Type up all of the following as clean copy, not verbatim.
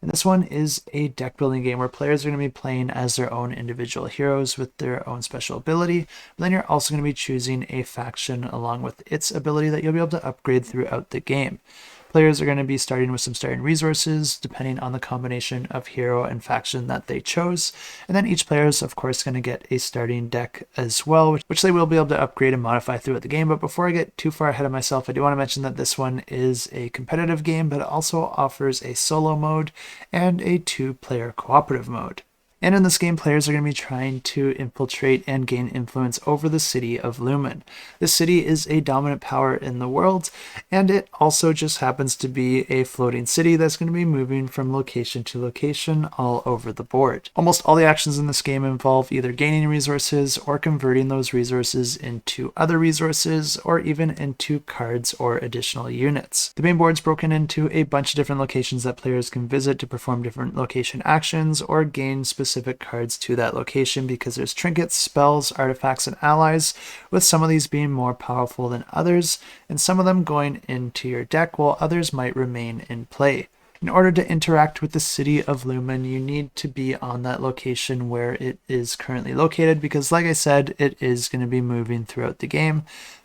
And this one is a deck building game where players are going to be playing as their own individual heroes with their own special ability. But then you're also going to be choosing a faction along with its ability that you'll be able to upgrade throughout the game. Players are going to be starting with some starting resources depending on the combination of hero and faction that they chose. And then each player is of course going to get a starting deck as well, which they will be able to upgrade and modify throughout the game. But before I get too far ahead of myself, I do want to mention that this one is a competitive game, but it also offers a solo mode and a 2-player cooperative mode. And in this game, players are going to be trying to infiltrate and gain influence over the city of Lumen. This city is a dominant power in the world, and it also just happens to be a floating city that's going to be moving from location to location all over the board. Almost all the actions in this game involve either gaining resources or converting those resources into other resources or even into cards or additional units. The main board's broken into a bunch of different locations that players can visit to perform different location actions or gain specific cards to that location, because there's trinkets, spells, artifacts, and allies, with some of these being more powerful than others, and some of them going into your deck while others might remain in play. In order to interact with the city of Lumen, you need to be on that location where it is currently located, because like I said, it is going to be moving throughout the game.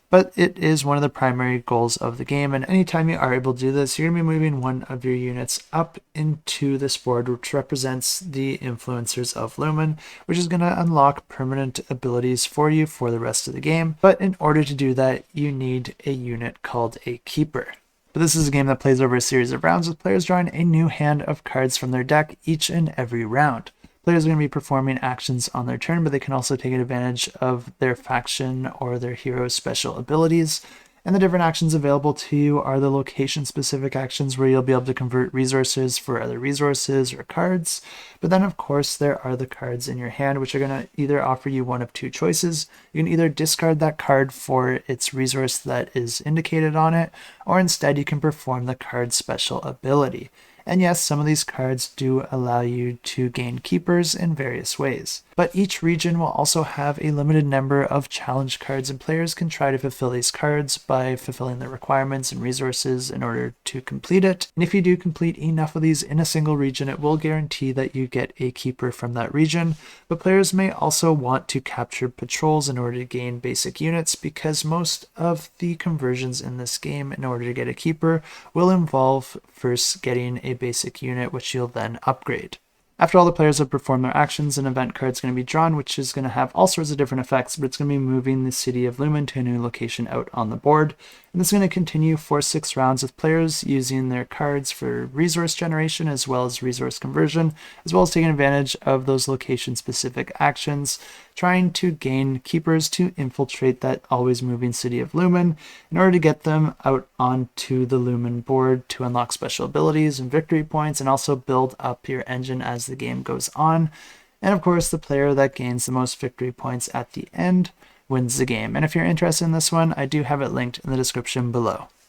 But it is one of the primary goals of the game, and anytime you are able to do this, you're going to be moving one of your units up into this board, which represents the influencers of Lumen, which is going to unlock permanent abilities for you for the rest of the game. But in order to do that, you need a unit called a Keeper. But this is a game that plays over a series of rounds, with players drawing a new hand of cards from their deck each and every round. Players are going to be performing actions on their turn, but they can also take advantage of their faction or their hero's special abilities. And the different actions available to you are the location-specific actions, where you'll be able to convert resources for other resources or cards. But then, of course, there are the cards in your hand, which are going to either offer you one of two choices. You can either discard that card for its resource that is indicated on it, or instead you can perform the card's special ability. And yes, some of these cards do allow you to gain keepers in various ways. But each region will also have a limited number of challenge cards, and players can try to fulfill these cards by fulfilling the requirements and resources in order to complete it. And if you do complete enough of these in a single region, it will guarantee that you get a keeper from that region. But players may also want to capture patrols in order to gain basic units, because most of the conversions in this game in order to get a keeper will involve first getting a basic unit, which you'll then upgrade. After all the players have performed their actions, an event card is going to be drawn, which is going to have all sorts of different effects, but it's going to be moving the city of Lumen to a new location out on the board. And this is going to continue for 6 rounds, with players using their cards for resource generation as well as resource conversion, as well as taking advantage of those location-specific actions, trying to gain keepers to infiltrate that always moving city of Lumen in order to get them out onto the Lumen board to unlock special abilities and victory points, and also build up your engine as the game goes on. And of course, the player that gains the most victory points at the end wins the game. And if you're interested in this one, I do have it linked in the description below.